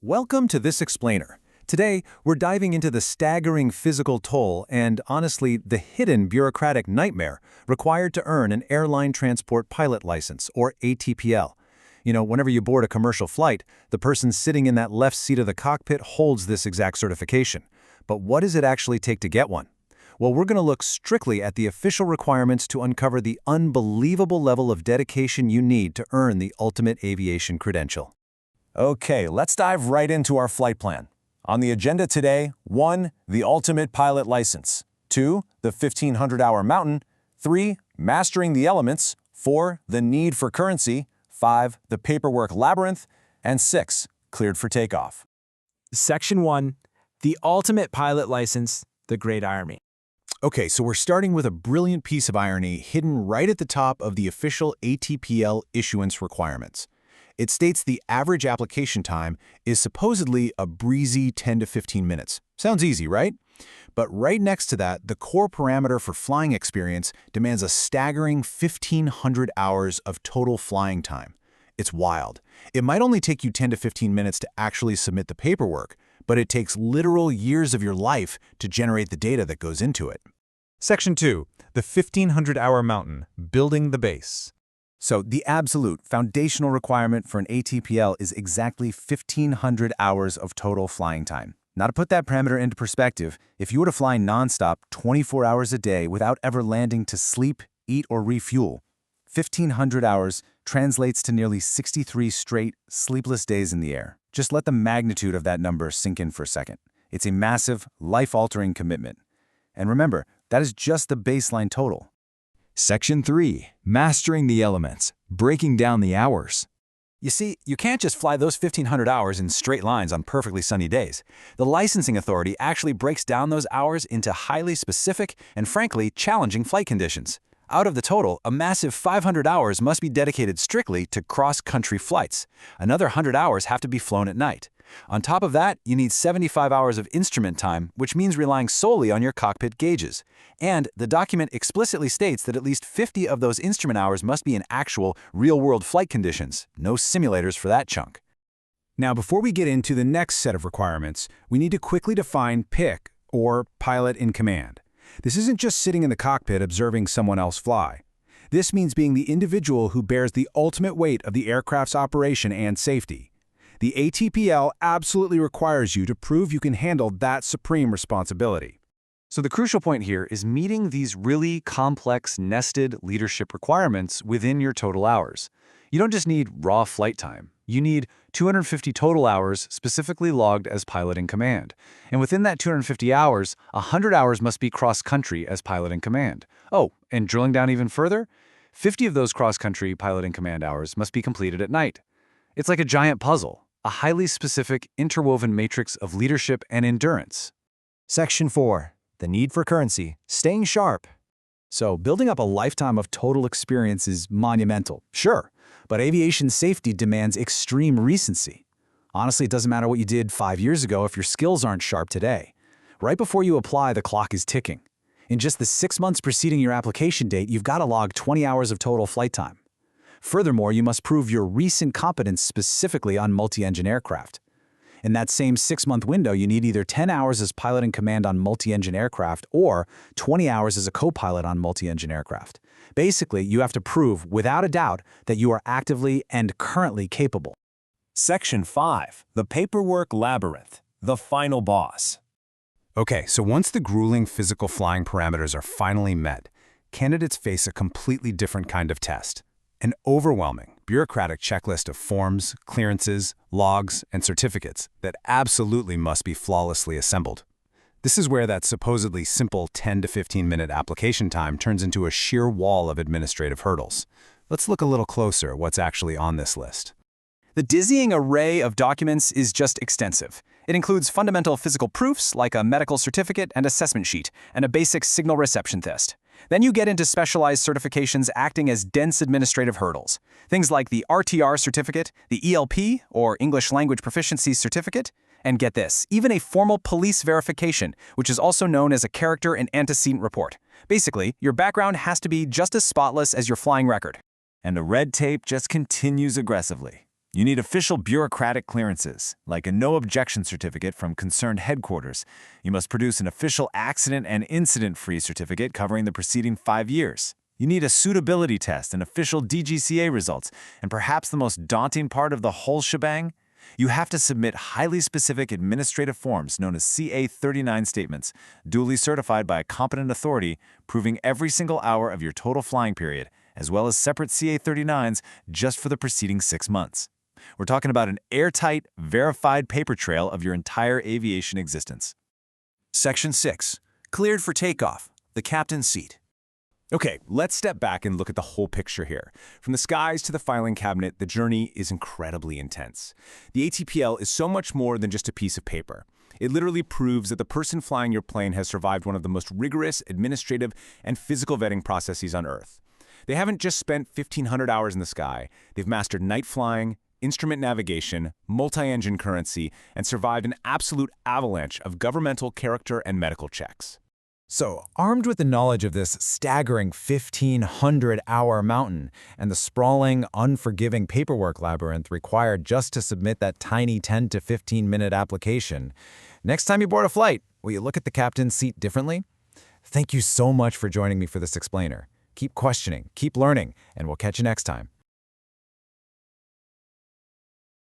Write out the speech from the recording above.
Welcome to This Explainer. Today, we're diving into the staggering physical toll and, honestly, the hidden bureaucratic nightmare required to earn an airline transport pilot license, or ATPL. Whenever you board a commercial flight, the person sitting in that left seat of the cockpit holds this exact certification. But what does it actually take to get one? Well, we're going to look strictly at the official requirements to uncover the unbelievable level of dedication you need to earn the ultimate aviation credential. Okay, let's dive right into our flight plan. On the agenda today, 1. The ultimate pilot license. 2. The 1500-hour mountain. 3. Mastering the elements. 4. The need for currency. 5. The paperwork labyrinth. And 6. Cleared for takeoff. Section 1. The ultimate pilot license, the great irony. Okay, so we're starting with a brilliant piece of irony hidden right at the top of the official ATPL issuance requirements. It states the average application time is supposedly a breezy 10 to 15 minutes. Sounds easy, right? But right next to that, the core parameter for flying experience demands a staggering 1,500 hours of total flying time. It's wild. It might only take you 10 to 15 minutes to actually submit the paperwork, but it takes literal years of your life to generate the data that goes into it. Section 2. The 1,500-hour mountain, building the base. So the absolute foundational requirement for an ATPL is exactly 1,500 hours of total flying time. Now to put that parameter into perspective, if you were to fly nonstop 24 hours a day without ever landing to sleep, eat, or refuel, 1,500 hours translates to nearly 63 straight, sleepless days in the air. Just let the magnitude of that number sink in for a second. It's a massive, life-altering commitment. And remember, that is just the baseline total. Section 3. Mastering the elements, breaking down the hours. You see, you can't just fly those 1,500 hours in straight lines on perfectly sunny days. The licensing authority actually breaks down those hours into highly specific and, frankly, challenging flight conditions. Out of the total, a massive 500 hours must be dedicated strictly to cross-country flights. Another 100 hours have to be flown at night. On top of that, you need 75 hours of instrument time, which means relying solely on your cockpit gauges. And the document explicitly states that at least 50 of those instrument hours must be in actual, real-world flight conditions. No simulators for that chunk. Now, before we get into the next set of requirements, we need to quickly define PIC, or Pilot in Command. This isn't just sitting in the cockpit observing someone else fly. This means being the individual who bears the ultimate weight of the aircraft's operation and safety. The ATPL absolutely requires you to prove you can handle that supreme responsibility. So the crucial point here is meeting these really complex, nested leadership requirements within your total hours. You don't just need raw flight time. You need 250 total hours specifically logged as pilot in command. And within that 250 hours, 100 hours must be cross-country as pilot in command. Oh, and drilling down even further, 50 of those cross-country pilot in command hours must be completed at night. It's like a giant puzzle, a highly specific, interwoven matrix of leadership and endurance. Section 4. The need for currency, staying sharp. So building up a lifetime of total experience is monumental, sure, but aviation safety demands extreme recency. Honestly, it doesn't matter what you did 5 years ago if your skills aren't sharp today. Right before you apply, the clock is ticking. In just the 6 months preceding your application date, you've got to log 20 hours of total flight time. Furthermore, you must prove your recent competence specifically on multi-engine aircraft. In that same 6-month window, you need either 10 hours as pilot in command on multi-engine aircraft or 20 hours as a co-pilot on multi-engine aircraft. Basically, you have to prove, without a doubt, that you are actively and currently capable. Section 5. The paperwork labyrinth, the final boss. Okay, so once the grueling physical flying parameters are finally met, candidates face a completely different kind of test. An overwhelming, bureaucratic checklist of forms, clearances, logs, and certificates that absolutely must be flawlessly assembled. This is where that supposedly simple 10 to 15-minute application time turns into a sheer wall of administrative hurdles. Let's look a little closer at what's actually on this list. The dizzying array of documents is just extensive. It includes fundamental physical proofs like a medical certificate and assessment sheet, and a basic signal reception test. Then you get into specialized certifications acting as dense administrative hurdles. Things like the RTR certificate, the ELP, or English Language Proficiency Certificate, and get this, even a formal police verification, which is also known as a character and antecedent report. Basically, your background has to be just as spotless as your flying record. And the red tape just continues aggressively. You need official bureaucratic clearances, like a no-objection certificate from concerned headquarters. You must produce an official accident and incident-free certificate covering the preceding 5 years. You need a suitability test and official DGCA results, and perhaps the most daunting part of the whole shebang? You have to submit highly specific administrative forms known as CA39 statements, duly certified by a competent authority, proving every single hour of your total flying period, as well as separate CA39s just for the preceding 6 months. We're talking about an airtight, verified paper trail of your entire aviation existence. Section 6. Cleared for takeoff. The captain's seat. Okay, let's step back and look at the whole picture here. From the skies to the filing cabinet, the journey is incredibly intense. The ATPL is so much more than just a piece of paper. It literally proves that the person flying your plane has survived one of the most rigorous administrative and physical vetting processes on Earth. They haven't just spent 1,500 hours in the sky. They've mastered night flying, instrument navigation, multi-engine currency, and survived an absolute avalanche of governmental character and medical checks. So, armed with the knowledge of this staggering 1,500-hour mountain and the sprawling, unforgiving paperwork labyrinth required just to submit that tiny 10 to 15-minute application, next time you board a flight, will you look at the captain's seat differently? Thank you so much for joining me for this explainer. Keep questioning, keep learning, and we'll catch you next time.